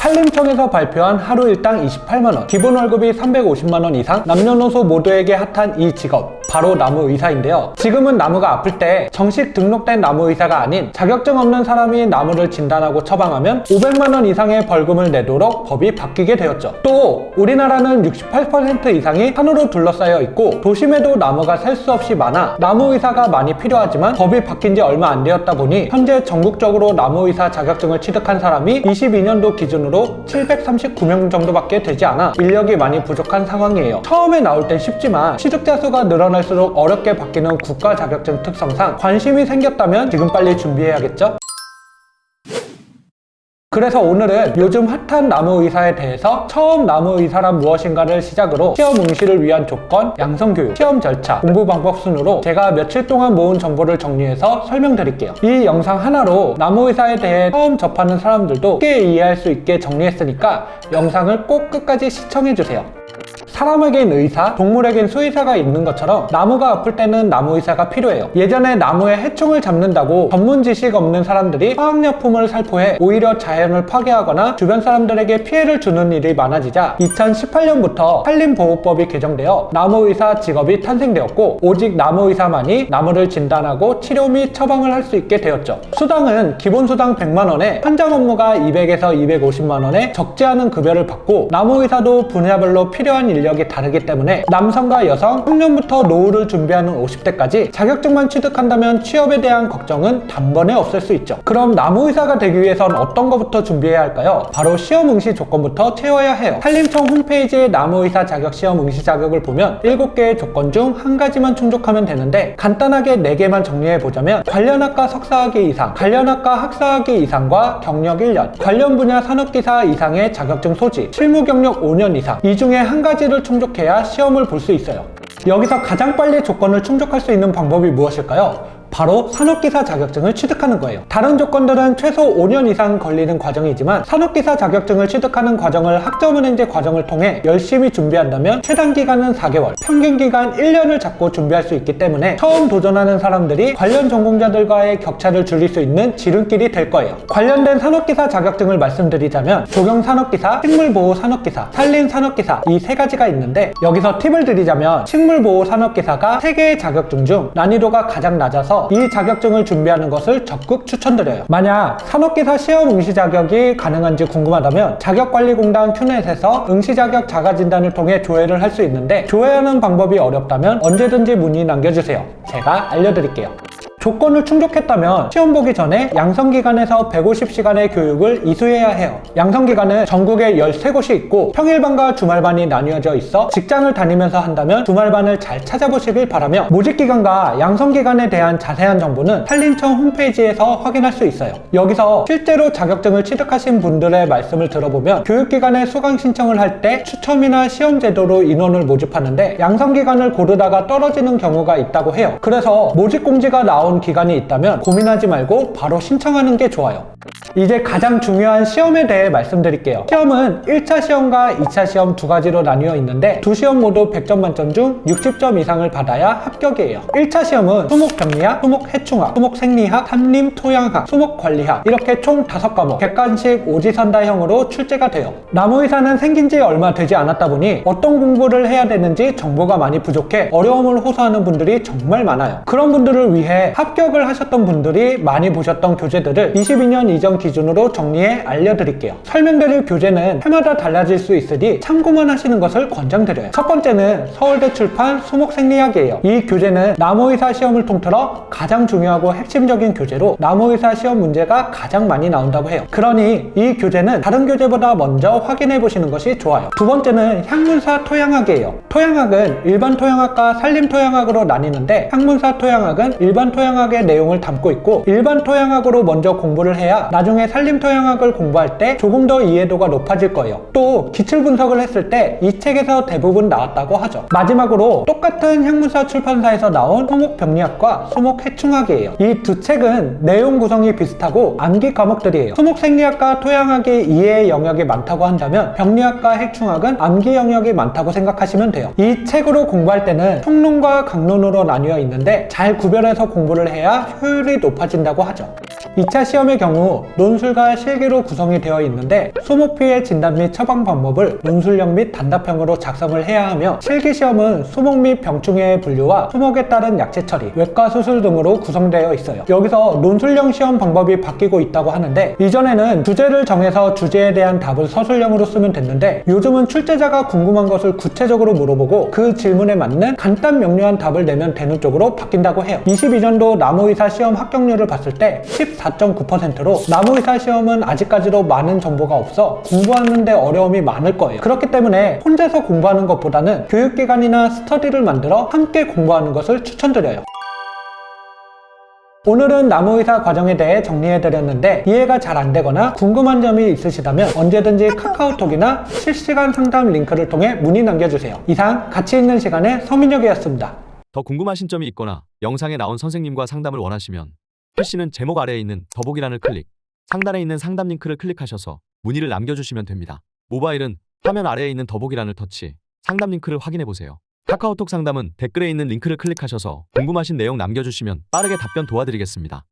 산림청에서 발표한 하루 일당 28만원, 기본 월급이 350만원 이상, 남녀노소 모두에게 핫한 이 직업, 바로 나무의사인데요. 지금은 나무가 아플 때 정식 등록된 나무의사가 아닌 자격증 없는 사람이 나무를 진단하고 처방하면 500만원 이상의 벌금을 내도록 법이 바뀌게 되었죠. 또 우리나라는 68% 이상이 산으로 둘러싸여 있고 도심에도 나무가 셀 수 없이 많아 나무의사가 많이 필요하지만 법이 바뀐 지 얼마 안 되었다 보니 현재 전국적으로 나무의사 자격증을 취득한 사람이 22년도 기준으로 739명 정도밖에 되지 않아 인력이 많이 부족한 상황이에요. 처음에 나올 땐 쉽지만 취득자 수가 늘어날수록 어렵게 바뀌는 국가 자격증 특성상 관심이 생겼다면 지금 빨리 준비해야겠죠? 그래서 오늘은 요즘 핫한 나무의사에 대해서 처음 나무의사란 무엇인가를 시작으로 시험 응시를 위한 조건, 양성교육, 시험 절차, 공부 방법 순으로 제가 며칠 동안 모은 정보를 정리해서 설명드릴게요. 이 영상 하나로 나무의사에 대해 처음 접하는 사람들도 쉽게 이해할 수 있게 정리했으니까 영상을 꼭 끝까지 시청해주세요. 사람에겐 의사, 동물에겐 수의사가 있는 것처럼 나무가 아플 때는 나무의사가 필요해요. 예전에 나무의 해충을 잡는다고 전문 지식 없는 사람들이 화학약품을 살포해 오히려 자연을 파괴하거나 주변 사람들에게 피해를 주는 일이 많아지자 2018년부터 산림보호법이 개정되어 나무의사 직업이 탄생되었고 오직 나무의사만이 나무를 진단하고 치료 및 처방을 할 수 있게 되었죠. 수당은 기본수당 100만원에 현장 업무가 200에서 250만원에 적지 않은 급여를 받고 나무의사도 분야별로 필요한 인력이 다르기 때문에 남성과 여성, 청년부터 노후를 준비하는 50대까지 자격증만 취득한다면 취업에 대한 걱정은 단번에 없앨 수 있죠. 그럼 나무의사가 되기 위해선 어떤 것부터 준비해야 할까요? 바로 시험 응시 조건부터 채워야 해요. 산림청 홈페이지에 나무의사 자격 시험 응시 자격을 보면 7개의 조건 중 한 가지만 충족하면 되는데 간단하게 4개만 정리해보자면 관련학과 석사학위 이상, 관련학과 학사학위 이상과 경력 1년, 관련 분야 산업기사 이상의 자격증 소지, 실무 경력 5년 이상, 이 중에 한 가지를 충족해야 시험을 볼 수 있어요. 여기서 가장 빨리 조건을 충족할 수 있는 방법이 무엇일까요? 바로 산업기사 자격증을 취득하는 거예요. 다른 조건들은 최소 5년 이상 걸리는 과정이지만 산업기사 자격증을 취득하는 과정을 학점은행제 과정을 통해 열심히 준비한다면 최단 기간은 4개월, 평균 기간 1년을 잡고 준비할 수 있기 때문에 처음 도전하는 사람들이 관련 전공자들과의 격차를 줄일 수 있는 지름길이 될 거예요. 관련된 산업기사 자격증을 말씀드리자면 조경산업기사, 식물보호산업기사, 산림산업기사 이 3가지가 있는데 여기서 팁을 드리자면 식물보호산업기사가 3개의 자격증 중 난이도가 가장 낮아서 이 자격증을 준비하는 것을 적극 추천드려요. 만약 산업기사 시험 응시 자격이 가능한지 궁금하다면 자격관리공단 큐넷에서 응시 자격 자가진단을 통해 조회를 할 수 있는데 조회하는 방법이 어렵다면 언제든지 문의 남겨주세요. 제가 알려드릴게요. 조건을 충족했다면 시험 보기 전에 양성기관에서 150시간의 교육을 이수해야 해요. 양성기관은 전국에 13곳이 있고 평일반과 주말반이 나뉘어져 있어 직장을 다니면서 한다면 주말반을 잘 찾아보시길 바라며 모집기간과 양성기간에 대한 자세한 정보는 산림청 홈페이지에서 확인할 수 있어요. 여기서 실제로 자격증을 취득하신 분들의 말씀을 들어보면 교육기관에 수강 신청을 할 때 추첨이나 시험 제도로 인원을 모집하는데 양성기간을 고르다가 떨어지는 경우가 있다고 해요. 그래서 모집공지가 나온 기간이 있다면 고민하지 말고 바로 신청하는 게 좋아요. 이제 가장 중요한 시험에 대해 말씀드릴게요. 시험은 1차 시험과 2차 시험 2가지로 나뉘어 있는데 두 시험 모두 100점 만점 중 60점 이상을 받아야 합격이에요. 1차 시험은 수목병리학, 수목해충학, 수목생리학, 산림토양학, 수목관리학 이렇게 총 5과목 객관식 오지선다형으로 출제가 돼요. 나무의사는 생긴 지 얼마 되지 않았다 보니 어떤 공부를 해야 되는지 정보가 많이 부족해 어려움을 호소하는 분들이 정말 많아요. 그런 분들을 위해 합격을 하셨던 분들이 많이 보셨던 교재들을 22년 이전 기준으로 정리해 알려드릴게요. 설명드릴 교재는 해마다 달라질 수 있으니 참고만 하시는 것을 권장드려요. 첫 번째는 서울대 출판 수목생리학이에요. 이 교재는 나무의사 시험을 통틀어 가장 중요하고 핵심적인 교재로 나무의사 시험 문제가 가장 많이 나온다고 해요. 그러니 이 교재는 다른 교재보다 먼저 확인해 보시는 것이 좋아요. 두 번째는 향문사 토양학이에요. 토양학은 일반 토양학과 산림토양학으로 나뉘는데 향문사 토양학은 일반 토양학의 내용을 담고 있고 일반 토양학으로 먼저 공부를 해야 나중에 산림토양학을 공부할 때 조금 더 이해도가 높아질 거예요. 또 기출 분석을 했을 때 이 책에서 대부분 나왔다고 하죠. 마지막으로 똑같은 향문사 출판사에서 나온 수목병리학과 수목해충학이에요. 이 두 책은 내용 구성이 비슷하고 암기 과목들이에요. 수목생리학과 토양학이 이해 영역이 많다고 한다면 병리학과 해충학은 암기 영역이 많다고 생각하시면 돼요. 이 책으로 공부할 때는 총론과 강론으로 나뉘어 있는데 잘 구별해서 공부를 해야 효율이 높아진다고 하죠. 2차 시험의 경우 논술과 실기로 구성이 되어 있는데 소모 피해 진단 및 처방 방법을 논술형 및 단답형으로 작성을 해야 하며, 실기 시험은 소목 및 병충해의 분류와 소목에 따른 약제 처리, 외과 수술 등으로 구성되어 있어요. 여기서 논술형 시험 방법이 바뀌고 있다고 하는데, 이전에는 주제를 정해서 주제에 대한 답을 서술형으로 쓰면 됐는데, 요즘은 출제자가 궁금한 것을 구체적으로 물어보고 그 질문에 맞는 간단 명료한 답을 내면 되는 쪽으로 바뀐다고 해요. 22년도 나무의사 시험 합격률을 봤을 때 14.9%로 나무의사 시험은 아직까지도 많은 정보가 없어 공부하는데 어려움이 많을 거예요. 그렇기 때문에 혼자서 공부하는 것보다는 교육기관이나 스터디를 만들어 함께 공부하는 것을 추천드려요. 오늘은 나무의사 과정에 대해 정리해드렸는데, 이해가 잘 안되거나 궁금한 점이 있으시다면 언제든지 카카오톡이나 실시간 상담 링크를 통해 문의 남겨주세요. 이상 가치 있는 시간의 서민혁이었습니다. 더 궁금하신 점이 있거나 영상에 나온 선생님과 상담을 원하시면 PC는 제목 아래에 있는 더보기란을 클릭, 상단에 있는 상담 링크를 클릭하셔서 문의를 남겨주시면 됩니다. 모바일은 화면 아래에 있는 더보기란을 터치, 상담 링크를 확인해보세요. 카카오톡 상담은 댓글에 있는 링크를 클릭하셔서 궁금하신 내용 남겨주시면 빠르게 답변 도와드리겠습니다.